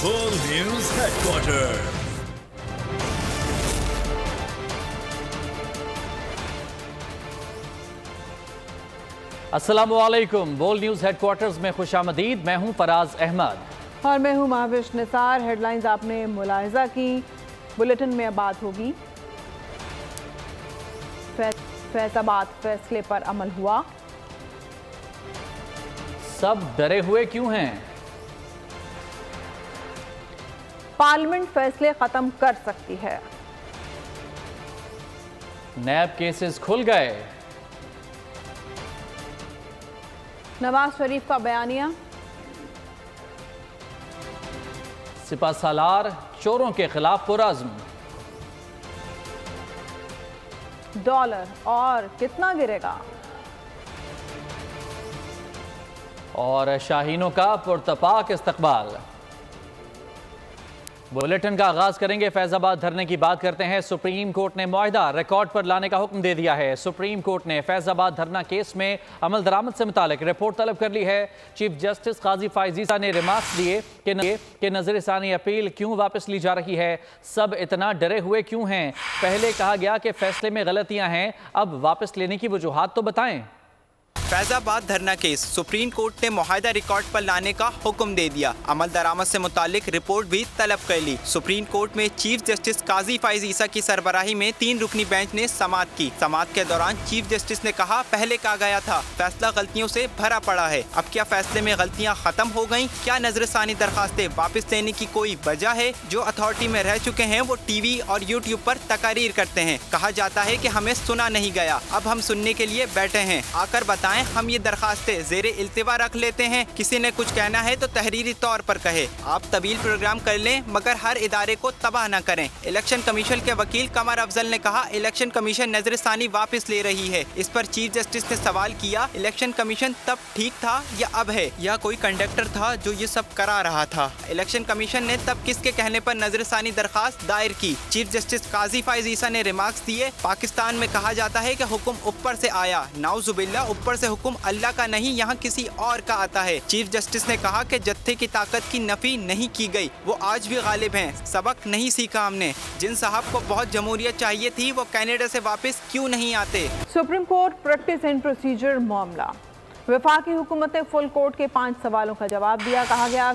बोल news headquarter. अस्सलामुअलैकुम। बोल न्यूज हेडक्वार्टर्स में खुशामदीद। मैं हूं फराज अहमद और मैं हूं महाविश निसार। हेडलाइंस आपने मुलाहिजा की, बुलेटिन में अब बात होगी। फैसलाबाद फैसले पर अमल हुआ। सब डरे हुए क्यों हैं? पार्लियामेंट फैसले खत्म कर सकती है। नैब केसेस खुल गए। नवाज शरीफ का बयानिया। सिपा सालार चोरों के खिलाफ पुरअज़्म। डॉलर और कितना गिरेगा? और शाहीनों का पुरतपाक इस्तकबाल। बुलेटिन का आगाज करेंगे फैजाबाद धरने की बात करते हैं। सुप्रीम कोर्ट ने मुआहदा रिकॉर्ड पर लाने का हुक्म दे दिया है। सुप्रीम कोर्ट ने फैजाबाद धरना केस में अमल दरामद से मुतालिक रिपोर्ट तलब कर ली है। चीफ जस्टिस काजी फायज ईसा ने रिमार्क्स दिए कि नजरसानी अपील क्यों वापस ली जा रही है, सब इतना डरे हुए क्यों हैं, पहले कहा गया कि फैसले में गलतियां हैं, अब वापस लेने की वजूहात तो बताएं। फैजाबाद धरना केस सुप्रीम कोर्ट ने मुआहदा रिकॉर्ड पर लाने का हुक्म दे दिया। अमल दरामद से मुतालिक रिपोर्ट भी तलब कर ली। सुप्रीम कोर्ट में चीफ जस्टिस काजी फायज ईसा की सरबराही में 3 रुकनी बेंच ने समाअत की। समाअत के दौरान चीफ जस्टिस ने कहा, पहले कहा गया था फैसला गलतियों से भरा पड़ा है, अब क्या फैसले में गलतियां खत्म हो गयी? क्या नजरसानी दरखास्तें वापस लेने की कोई वजह है? जो अथॉरिटी में रह चुके हैं वो टीवी और यूट्यूब पर तकारीर करते हैं। कहा जाता है कि हमें सुना नहीं गया, अब हम सुनने के लिए बैठे हैं, आकर बताएं हम ये दरखास्तें ज़ेरे इल्तिवा रख लेते हैं। किसी ने कुछ कहना है तो तहरीरी तौर पर कहे। आप तवील प्रोग्राम कर लें मगर हर इदारे को तबाह न करें। इलेक्शन कमीशन के वकील कमर अफजल ने कहा, इलेक्शन कमीशन नजरसानी वापस ले रही है। इस पर चीफ जस्टिस ने सवाल किया, इलेक्शन कमीशन तब ठीक था या अब है, या कोई कंडक्टर था जो ये सब करा रहा था? इलेक्शन कमीशन ने तब किसके कहने पर नजरसानी दरखास्त दायर की? चीफ जस्टिस काजी फायज ईसा ने रिमार्क्स दिए, पाकिस्तान में कहा जाता है कि हुक्म ऊपर से आया, नाउजुबिल्ला ऊपर से हुक्म अल्लाह का नहीं, यहाँ किसी और का आता है। चीफ जस्टिस ने कहा कि जत्थे की ताकत की नफी नहीं की गई, वो आज भी गालिब हैं। सबक नहीं सीखा हमने। जिन साहब को बहुत जमहूरियत चाहिए थी वो कनाडा से वापस क्यों नहीं आते? Supreme Court Practice and procedure मामला। वफाकी हुकूमत ने फुल कोर्ट के 5 सवालों का जवाब दिया। कहा गया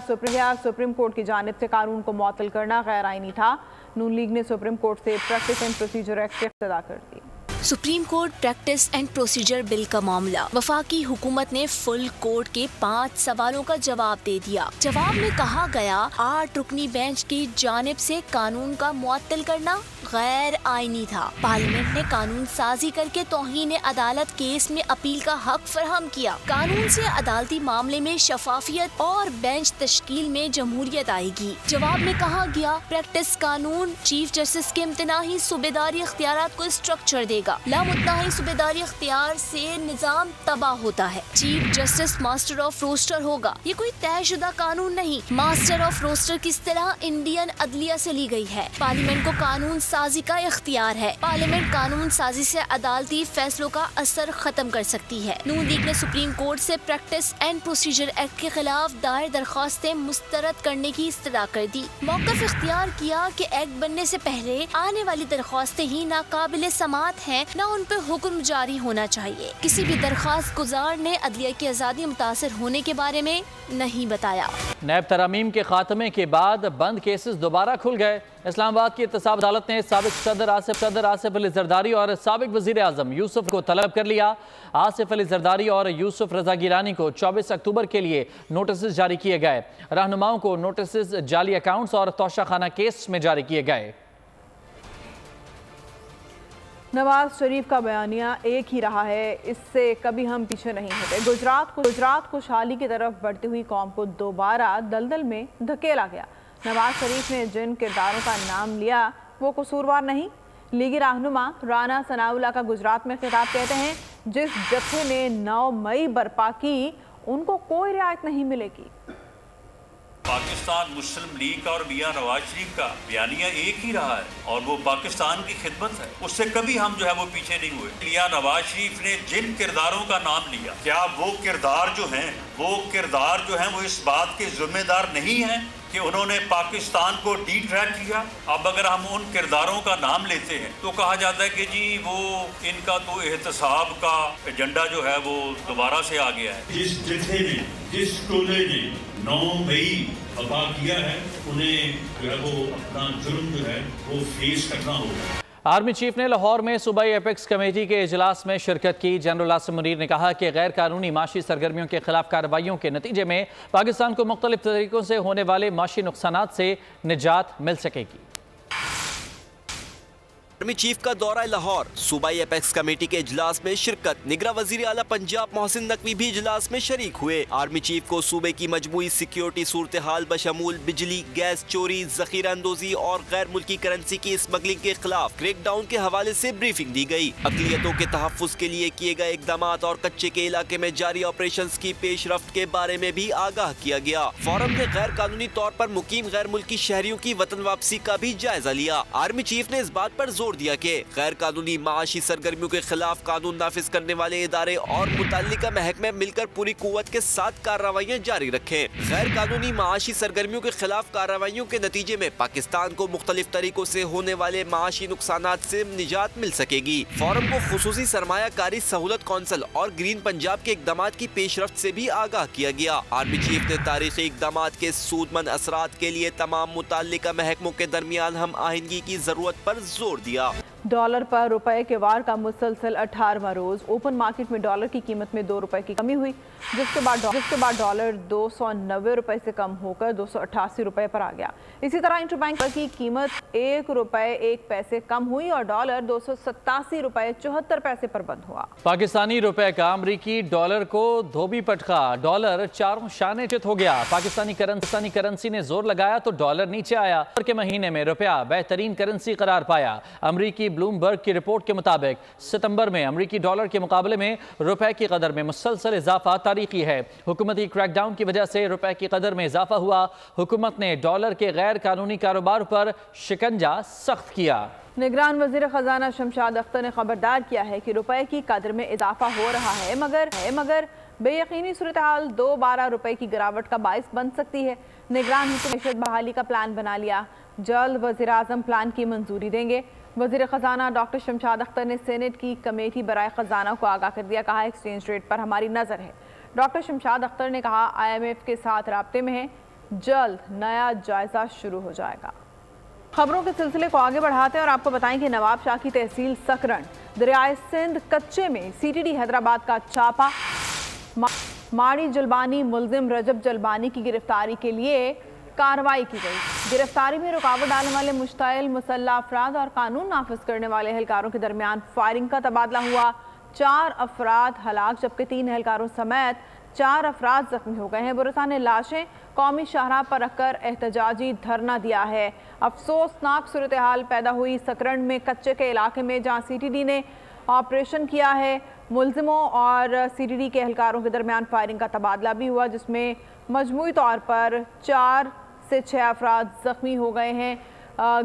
सुप्रीम कोर्ट की जानिब से कानून को मुअत्तल करना गैर आईनी था। नून लीग ने सुप्रीम कोर्ट से प्रैक्टिस एंड प्रोसीजर एक्ट की इब्तिदा कर दी। Supreme Court Practice and Procedure Bill का मामला। वफाकी हुकूमत ने फुल कोर्ट के 5 सवालों का जवाब दे दिया। जवाब में कहा गया 8 रुकनी बेंच की जानिब से कानून का मुअत्तल करना गैर आईनी था। पार्लियामेंट ने कानून साजी करके तौहीन अदालत केस में अपील का हक फराहम किया। कानून से अदालती मामले में शफाफियत और बेंच तश्कील में जमहूरियत आएगी। जवाब में कहा गया प्रैक्टिस कानून चीफ जस्टिस के इम्तनाही सूबेदारी इख्तियारात को स्ट्रक्चर देगा। लामुत्तनाही सूबेदारी इख्तियार से निजाम तबाह होता है। Chief justice master of roster होगा। ये कोई तयशुदा कानून नहीं। मास्टर ऑफ रोस्टर की इस्तिलाह इंडियन अदलिया से ली गई है। पार्लियामेंट को कानून साजी का इख्तियार है। पार्लियामेंट कानून साजी से अदालती फैसलों का असर खत्म कर सकती है। नून लीग ने सुप्रीम कोर्ट से प्रैक्टिस एंड प्रोसीजर एक्ट के खिलाफ दायर दरख्वास्तें मुस्तरद करने की इस्तदा कर दी। मौक़िफ़ इख्तियार किया कि एक्ट बनने से पहले आने वाली दरख्वास्तें ही नाकाबिले समाअत हैं, न उन पर हुक्म जारी होना चाहिए। किसी भी दरख्वास्त गुजार ने अदलिया की आज़ादी मुतासर होने के बारे में नहीं बताया। नैब तरामीम के खात्मे के बाद बंद केसेस दोबारा खुल गए। इस्लामाबाद की एहतसाब अदालत ने साबिक सदर आसिफ अली जरदारी और साबिक वज़ीर आज़म यूसुफ को तलब कर लिया। आसिफ अली जरदारी और यूसुफ रजा गिलानी को 24 अक्टूबर के लिए नोटिस जारी किए गए। रहनुमाओं को नोटिस जाली अकाउंट्स और तोशाखाना केस में जारी किए गए। नवाज शरीफ का बयानिया एक ही रहा है, इससे कभी हम पीछे नहीं हटे। गुजरात को शाली की तरफ बढ़ती हुई कौम को दोबारा दलदल में धकेला गया। नवाज शरीफ ने जिन किरदारों का नाम लिया वो कसूरवार नहीं। लीगी रहनुमा राना सनाउल्लाह का गुजरात में खिताब कहते हैं, जिस जत्थे ने 9 मई बर्पा की उनको कोई रियायत नहीं मिलेगी। पाकिस्तान मुस्लिम लीग का और मियां नवाज शरीफ का बयानिया एक ही रहा है और वो पाकिस्तान की खिदमत है, उससे कभी हम जो है वो पीछे नहीं हुए। मियां नवाज शरीफ ने जिन किरदारों का नाम लिया, क्या वो किरदार जो हैं वो किरदार जो है वो इस बात के जिम्मेदार नहीं है कि उन्होंने पाकिस्तान को डिट्रैक किया। अब अगर हम उन किरदारों का नाम लेते हैं तो कहा जाता है कि जी वो इनका तो एहतसाब का एजेंडा जो है वो दोबारा से आ गया है। जिस जत्थे ने, जिस टोले ने 9 मई वफा किया है, उन्हें जो है वो अपना जुर्म जो है वो फेस करना होगा। आर्मी चीफ ने लाहौर में सूबाई एपेक्स कमेटी के इजलास में शिरकत की। जनरल आसिम मुनीर ने कहा कि गैर कानूनी माशी सरगर्मियों के खिलाफ कार्रवाइयों के नतीजे में पाकिस्तान को मुख्तलिफ तरीकों से होने वाले माशी नुकसानात से निजात मिल सकेगी। आर्मी चीफ का दौरा लाहौर, सूबाई एपेक्स कमेटी के इजलास में शिरकत। निगरा वजीर आला पंजाब मोहसिन नकवी भी इजलास में शरीक हुए। आर्मी चीफ को सूबे की मजमूई सिक्योरिटी सूरत हाल बशमूल बिजली, गैस चोरी, जखीरा अंदोजी और गैर मुल्की करेंसी की स्मगलिंग के खिलाफ क्रैकडाउन के हवाले से ब्रीफिंग दी गई। अकलियतों के तहफ़्फ़ुज़ के लिए किए गए इकदाम और कच्चे के इलाके में जारी ऑपरेशन की पेशरफ्त के बारे में भी आगाह किया गया। फोरम ने गैर कानूनी तौर पर मुकीम गैर मुल्की शहरियों की वतन वापसी का भी जायजा लिया। आर्मी चीफ ने इस बात पर जोर दिया कि गैर कानूनी माशी सरगर्मियों के खिलाफ कानून नाफिज करने वाले इदारे और मुतल्लिका महकमे मिलकर पूरी कुव्वत के साथ कार्रवाइयाँ जारी रखें। गैर कानूनी माशी सरगर्मियों के खिलाफ कार्रवाइयों के नतीजे में पाकिस्तान को मुख्तलिफ तरीकों से होने वाले माशी नुकसानात से निजात मिल सकेगी। फोरम को खुसूसी सरमायाकारी सहूलत कौंसिल और ग्रीन पंजाब के इकदाम की पेशरफ्त से भी आगाह किया गया। आर्मी चीफ ने तारीखी इकदाम के सूदमंद असरात के लिए तमाम मुतल्लिका महकमों के दरमियान हम आहंगी की जरूरत पर जोर दिया। डॉलर पर रुपए के वार का मुसलसल 18वां रोज। ओपन मार्केट में डॉलर की कीमत में 2 रुपए की कमी हुई, जिसके बाद डॉलर 290 रुपए से कम होकर 288 रुपए पर आ गया। इसी तरह इंटरबैंक की कीमत 1 रुपए 1 पैसे कम हुई और डॉलर 287 रुपए 74 पैसे पर बंद हुआ। पाकिस्तानी रुपए का अमरीकी डॉलर को धोबी पटका, डॉलर 4 शाने चित हो गया। पाकिस्तानी करेंसी ने जोर लगाया तो डॉलर नीचे आया। के महीने में रुपया बेहतरीन करेंसी करार पाया। अमरीकी ब्लूमबर्ग की रिपोर्ट के मुताबिक सितंबर में अमरीकी डॉलर के मुकाबले में रुपए की कदर में मुसलसल इजाफा तारीखी है। हुकूमती क्रैकडाउन की वजह से रुपए की कदर में इजाफा हुआ। हुकूमत ने डॉलर के गैर कानूनी कारोबार पर शिकंजा सख्त किया। निगरान वजीर खजाना शमशाद अख्तर ने खबरदार किया है कि रुपए की कदर में इजाफा हो रहा है, मगर बेयकीनी सूरत हाल दोबारा रुपए की गिरावट का बाइस बन सकती है। निगरान हुकूमत बहाली का प्लान बना लिया, जल्द वजीर आजम प्लान की मंजूरी देंगे। वजीर खजाना डॉक्टर शमशाद अख्तर ने सेनेट की कमेटी बराए खजाना को आगाह कर दिया। कहा एक्सचेंज रेट पर हमारी नज़र है। डॉक्टर शमशाद अख्तर ने कहा IMF के साथ राब्ते में है, जल्द नया जायजा शुरू हो जाएगा। खबरों के सिलसिले को आगे बढ़ाते हैं और आपको बताएं कि नवाब शाह की तहसील सकरण दरियाए सिंध कच्चे में CTD हैदराबाद का छापा। माड़ी जलबानी मुलजिम रजब जलबानी की गिरफ्तारी के लिए कार्रवाई की गई। गिरफ्तारी में रुकावट डालने वाले मुश्ताइल मुसल्लह अफराद और कानून नाफिज करने वाले एहलकारों के दरमियान फायरिंग का तबादला हुआ। 4 अफराद हलाक जबकि 3 एहलकारों समेत 4 अफराद जख्मी हो गए हैं। बुरसा ने लाशें कौमी शाहराह पर रखकर एहतजाजी धरना दिया है। अफसोसनाक सूरत हाल पैदा हुई सकरण में कच्चे के इलाके में, जहाँ CTD ने ऑपरेशन किया है। मुलजिमों और CTD के एहलकारों के दरमियान फायरिंग का तबादला भी हुआ, जिसमें मजमूई तौर पर 4 से 6 अफराद जख्मी हो गए हैं।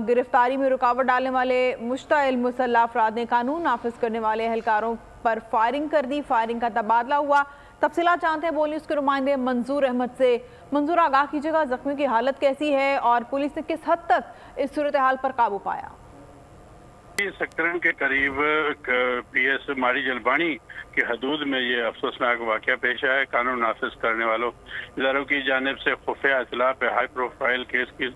गिरफ्तारी में रुकावट डालने वाले मुश्ताइल मुसल्लह अफराद ने कानून नाफिज करने वाले एहलकारों पर फायरिंग कर दी। फायरिंग का तबादला हुआ। तफसीलात जानते हैं पुलिस के नुमाइंदे मंजूर अहमद से। मंजूर, आगाह कीजिएगा, जख्मी की हालत कैसी है और पुलिस ने किस हद तक इस सूरत हाल पर काबू पाया? सकरण के करीब PS माड़ी जलबानी की हदूद में ये अफसोसनाक वाक़या पेश आया है। कानून नाफिज करने वालों इदारों की जानिब से खुफिया इतला पे हाई प्रोफाइल केस की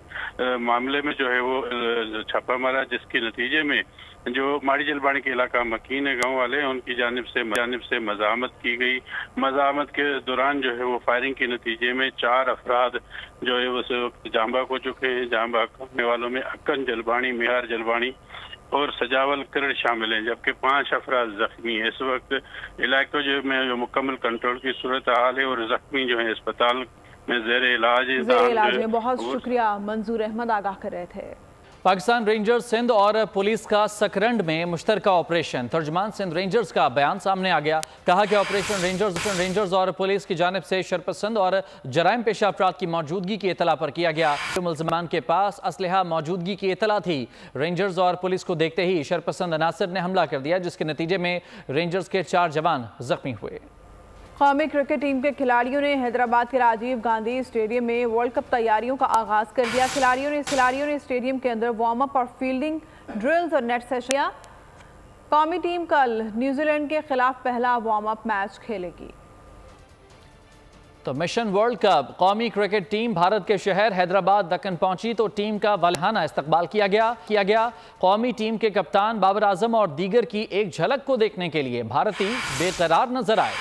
मामले में जो है वो छापा मारा, जिसके नतीजे में जो माड़ी जलबानी के इलाका मकीन गाँव वाले हैं उनकी जानिब से मज़ामत की गई। मज़ामत के दौरान जो है वो फायरिंग के नतीजे में 4 अफराद जो है वो जांबाक हो चुके हैं। जांबाक करने वालों में अक्कन जलबानी, मिहार जलबानी और सजावल किरण शामिल हैं, जबकि 5 अफराद जख्मी हैं। इस वक्त इलाके जो मुकम्मल कंट्रोल की सूरत हाल है और जख्मी जो है अस्पताल में ज़ेर इलाज है। बहुत शुक्रिया, मंजूर अहमद आगाह कर रहे थे। पाकिस्तान रेंजर्स सिंध और पुलिस का सकरंड में मुश्तरका ऑपरेशन। तर्जमान सिंध रेंजर्स का बयान सामने आ गया। कहा कि ऑपरेशन रेंजर्स और पुलिस की जानिब से शरपसंद और जराइम पेशा अफराद की मौजूदगी की इतला पर किया गया। मुलजमान के पास असलहा मौजूदगी की इतला थी। रेंजर्स और पुलिस को देखते ही शरपसंद अनासर ने हमला कर दिया, जिसके नतीजे में रेंजर्स के 4 जवान जख्मी हुए। कौमी क्रिकेट टीम के खिलाड़ियों ने हैदराबाद के राजीव गांधी स्टेडियम में वर्ल्ड कप तैयारियों का आगाज कर दिया। खिलाड़ियों ने स्टेडियम के अंदर वार्म अप और फील्डिंग ड्रिल्स और नेट सेशन। कौमी टीम कल न्यूजीलैंड के खिलाफ पहला वार्म अप मैच खेलेगी। तो मिशन वर्ल्ड कप कौमी क्रिकेट टीम भारत के शहर हैदराबाद दक्कन पहुंची तो टीम का वालिहाना इस्तकबाल किया गया। कौमी टीम के कप्तान बाबर आजम और दीगर की एक झलक को देखने के लिए भारतीय बेकरार नजर आए।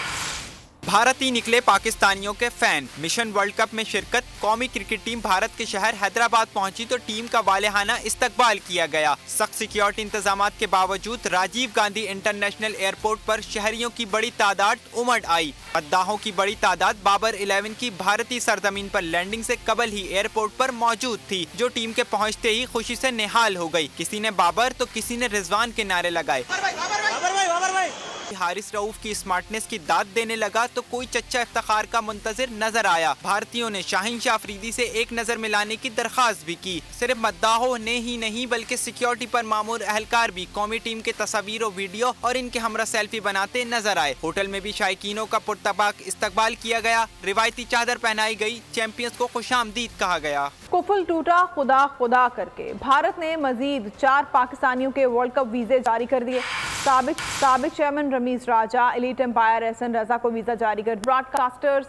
भारतीय निकले पाकिस्तानियों के फैन। मिशन वर्ल्ड कप में शिरकत कौमी क्रिकेट टीम भारत के शहर हैदराबाद पहुंची तो टीम का वालिहाना इस्तकबाल किया गया। सख्त सिक्योरिटी इंतजामात के बावजूद राजीव गांधी इंटरनेशनल एयरपोर्ट पर शहरियों की बड़ी तादाद उमड़ आई। मद्दाहों की बड़ी तादाद बाबर 11 की भारतीय सरजमीन पर लैंडिंग से कबल ही एयरपोर्ट पर मौजूद थी, जो टीम के पहुँचते ही खुशी से निहाल हो गयी। किसी ने बाबर तो किसी ने रिजवान के नारे लगाए। हारिस रऊफ की स्मार्टनेस की दाद देने लगा तो कोई चच्चा इफ्तिखार का मुंतजिर नजर आया। भारतीयों ने शाहीन शाह अफरीदी से एक नजर मिलाने की दरख्वास्त भी की। सिर्फ मद्दाहों ने ही नहीं बल्कि सिक्योरिटी पर मामूर एहलकार भी कौमी टीम के तस्वीर और वीडियो और इनके हमरा सेल्फी बनाते नजर आए। होटल में भी शायकीनों का पुरतबाक इस्तकबाल किया गया। रिवायती चादर पहनाई गई। चैंपियंस को खुशामदीद कहा गया। कुफल टूटा खुदा खुदा करके भारत ने मजीद 4 पाकिस्तानियों के वर्ल्ड कप वीजे जारी कर दिए। साबिक चेयरमैन रमीज राजा, एलीट एम्पायर एहसन रजा को वीजा जारी कर। ब्रॉडकास्टर्स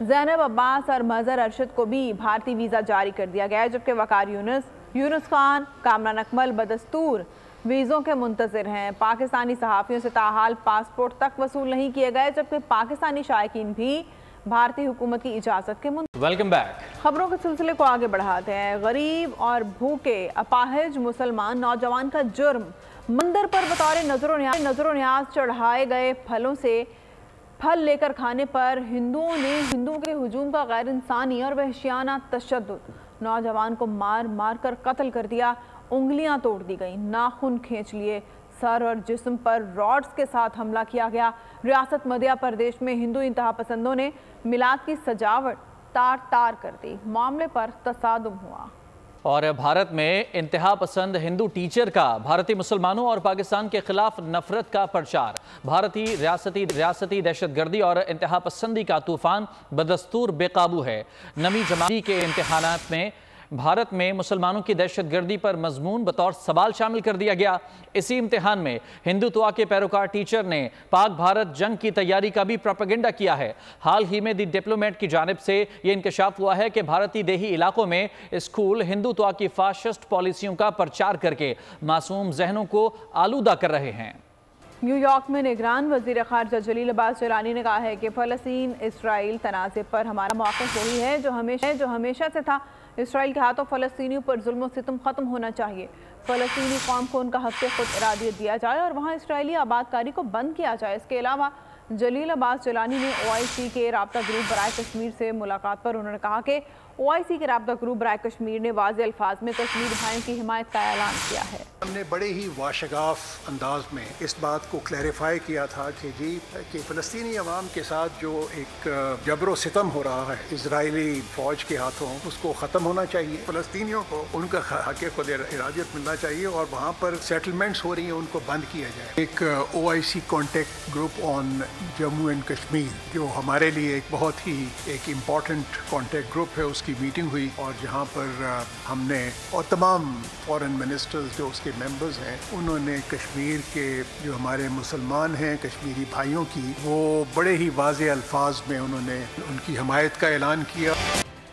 ज़ैनब अब्बास और मजहर अरशद को भी भारतीय वीजा जारी कर दिया गया है, जबकि वकार यूनुस खान, कामरान अकमल बदस्तूर वीज़ों के मुंतज़िर हैं। पाकिस्तानी सहाफ़ियों से ताहाल पासपोर्ट तक वसूल नहीं किए गए, जबकि पाकिस्तानी शायकीन भी भारतीय हुकूमत की इजाज़त के वेलकम बैक। खबरों के सिलसिले को आगे बढ़ाते हैं। गरीब और भूखे अपाहिज मुसलमान नौजवान का जुर्म मंदिर पर बतौर नजरो न्याज चढ़ाए गए फलों से फल लेकर खाने पर हिंदुओं के हुजूम का गैर इंसानी और वहशियाना तशद्दुद। नौजवान को मार मार कर कत्ल कर दिया। उंगलियां तोड़ दी गई, नाखून खींच लिए, सर और जिस्म पर रॉड्स के साथ हमला किया गया। रियासत मध्य प्रदेश में हिंदू इंतहा पसंदों ने मिलाद की सजावट तार तार कर दी। मामले पर तसादुम हुआ। और भारत में इंतहा पसंद हिंदू टीचर का भारतीय मुसलमानों और पाकिस्तान के खिलाफ नफरत का प्रचार। भारतीय रियासती दहशतगर्दी और इंतहा पसंदी का तूफान बदस्तूर बेकाबू है। नवी जमाती के इम्तिहानात में भारत में मुसलमानों की दहशतगर्दी पर मजमून बतौर सवाल शामिल कर दिया गया। इसी इम्तिहान में हिंदुत्व के पैरोकार टीचर ने पाक भारत जंग की तैयारी का भी प्रोपेगेंडा किया है। हाल ही में दी डिप्लोमेट की जानिब से ये इंकशाफ हुआ है कि भारतीय देही इलाकों में स्कूल हिंदुत्व की फाशिस्ट पॉलिसियों का प्रचार करके मासूम जहनों को आलूदा कर रहे हैं। न्यूयॉर्क में निगरान वज़ीर ख़ारजा जलील अब्बास जिलानी ने कहा है कि फ़लस्तीन इसराइल तनाज़े पर हमारा मौक़िफ़ वही है जो हमेशा से था। इसराइल के हाथों फ़लस्तीनियों पर जुल्म सितम ख़त्म होना चाहिए। फ़लस्तीनी कौम को उनका हक़ ख़ुद इरादियत दिया जाए और वहाँ इसराइली आबादकारी को बंद किया जाए। इसके अलावा जलील अब्बास जिलानी ने OIC के राब्ता ग्रुप बराए कश्मीर से मुलाकात पर उन्होंने कहा कि OIC के राब्ता ग्रुप बराए कश्मीर ने वाज़े अल्फाज में कश्मीर भाइयों की हिमायत का ऐलान किया है। हमने बड़े ही वाशगाफ अंदाज में इस बात को क्लैरिफाई किया था कि फ़लस्तीनी अवाम के साथ जो एक जबरो सितम हो रहा है इजरायली फ़ौज के हाथों, उसको ख़त्म होना चाहिए। फ़लस्तीनियों को उनका हक़ खुद इरादियत मिलना चाहिए और वहाँ पर सेटलमेंट्स हो रही हैं उनको बंद किया जाए। एक OIC contact group on Jammu and Kashmir जो हमारे लिए एक बहुत ही एक इम्पॉर्टेंट कॉन्टेक्ट ग्रुप है, उसकी मीटिंग हुई और जहाँ पर हमने और तमाम फॉरेन मिनिस्टर्स जो उसके मेंबर्स हैं उन्होंने कश्मीर के जो हमारे मुसलमान हैं कश्मीरी भाइयों की वो बड़े ही वाज़े अल्फाज में उन्होंने उनकी हिमायत का ऐलान किया।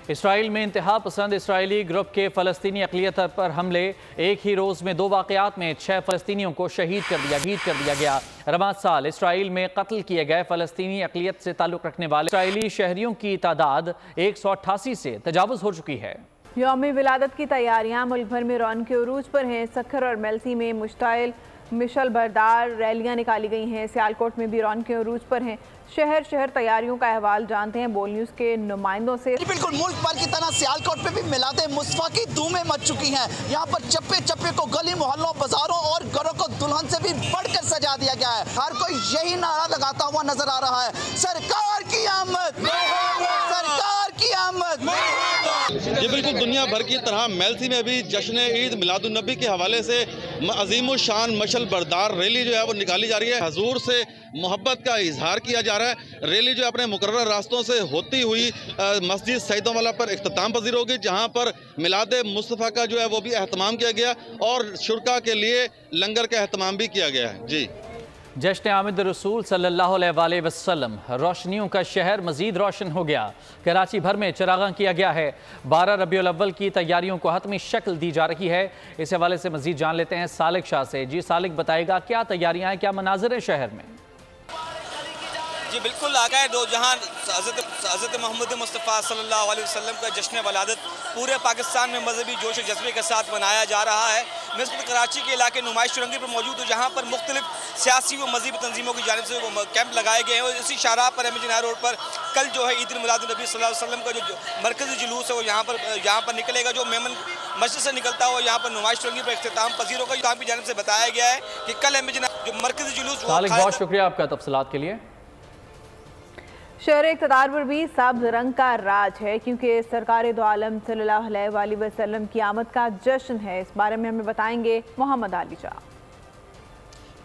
इसराइल में इंतहा पसंद इसराइली ग्रुप के फ़लस्तीनी अक़लियत पर हमले। एक ही रोज़ में 2 वाक़यात में 6 फ़लस्तीनियों को शहीद कर दिया गया। रवां साल इसराइल में कत्ल किए गए फ़लस्तीनी अक़लियत से ताल्लुक़ रखने वाले इसराइली शहरियों की तादाद 188 से तजावुज़ हो चुकी है। यौम विलादत की तैयारियां मुल्क भर में रौनक के उरूज पर हैं। सखर और मेलसी में मुश्ताइल मिशल बरदार रैलियां निकाली गई हैं। सियालकोट में भी रौनक के उरूज पर हैं। शहर शहर तैयारियों का अहवाल जानते हैं बोल न्यूज़ के नुमाइंदों से। बिल्कुल मुल्क भर की तरह सियालकोट में भी मिलादे मुस्तफा की धूमें मच चुकी हैं। यहाँ पर चप्पे चप्पे को गली मोहल्लों बाजारों और घरों को दुल्हन से भी बढ़कर सजा दिया गया है। हर कोई यही नारा लगाता हुआ नजर आ रहा है, सरकार की आमद, सरकार की आमद। ये बिल्कुल दुनिया भर की तरह मेलसी में भी जश्न ईद मिलादुन्नबी के हवाले से अजीम शान मशल बरदार रैली जो है वो निकाली जा रही है। हजूर से मोहब्बत का इजहार किया जा रहा है। रैली जो अपने मुकर्रर रास्तों से होती हुई मस्जिद सईदों वाला पर इख्तिताम पजीर होगी, जहाँ पर मिलाद मुस्तफ़ा का जो है वो भी एहतमाम किया गया और शुरका के लिए लंगर का एहतमाम भी किया गया है। जी, जश्न आमद रसूल सल्लल्लाहु अलैहि वसल्लम, रोशनियों का शहर मजीद रोशन हो गया। कराची भर में चरागा किया गया है। 12 रबीउल अव्वल की तैयारियों को हतमी शक्ल दी जा रही है। इस हवाले से मजीद जान लेते हैं सालिक शाह से। जी सालिक, बताएगा क्या तैयारियां हैं, क्या मनाज़िर है शहर में? जी बिल्कुल, आगाए दो जहां हज़रत मोहम्मद मुस्तफ़ा सल्लल्लाहु अलैहि वसल्लम का जश्न वलादत पूरे पाकिस्तान में मजहबी जोश और जज्बे के साथ मनाया जा रहा है। मैं इस वक्त कराची के इलाके नुमाइश चुरंगी पर मौजूद हूँ, जहाँ पर मुख्तलिफ सियासी व मजहबी तंजीमों की जानिब से वो कैंप लगाए गए हैं। और इसी शाहराह पर एमजी रोड पर कल जो है ईद मिलाद नबी सल्लल्लाहु अलैहि वसल्लम का जो मरकज़ी जुलूस है वो यहाँ पर निकलेगा, जो मेमन मस्जिद से निकलता हुआ यहाँ पर नुमाइश चुरंगी पर इख्तिताम पजीर होगा। यहाँ की जानिब से बताया गया है कि कल एमजी जो मरकज़ी जुलूस। बहुत शुक्रिया आपका तफसीलात के लिए। शहर इक़्तिदार पर भी सब्ज़ रंग का राज है, क्योंकि सरकार दो आलम सल्लल्लाहु अलैहि वसल्लम की आमद का जश्न है। इस बारे में हमें बताएंगे मोहम्मद अली शाह।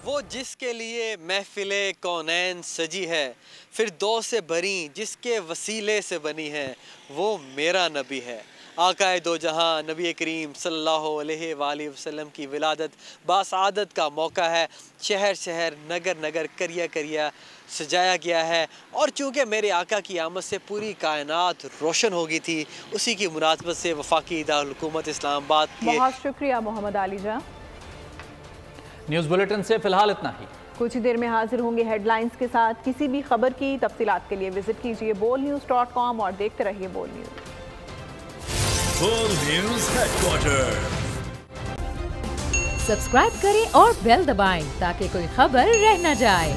वो जिसके लिए महफिले कौनैन सजी है, फिर दो से भरी जिसके वसीले से बनी है, वो मेरा नबी है। आकाए दो जहां नबी करीम सल्लल्लाहु अलैहि वसल्लम की विलादत बासादत का मौका है। शहर शहर नगर नगर करिया करिया सजाया गया है। और चूँकि मेरे आका की आमद से पूरी कायनात रोशन हो गई थी, उसी की मुनासबत से वफाकी दारुल हुकूमत इस्लामाबाद के। बहुत शुक्रिया मोहम्मद अली शाह। न्यूज़ बुलेटिन से फिलहाल इतना ही। कुछ ही देर में हाजिर होंगे हेडलाइंस के साथ। किसी भी खबर की तफसीलात के लिए विजिट कीजिए bolnews.com और देखते रहिए बोल न्यूज़। बोल न्यूज़ हेडक्वार्टर। सब्सक्राइब करें और बेल दबाएं ताकि कोई खबर रह न जाए।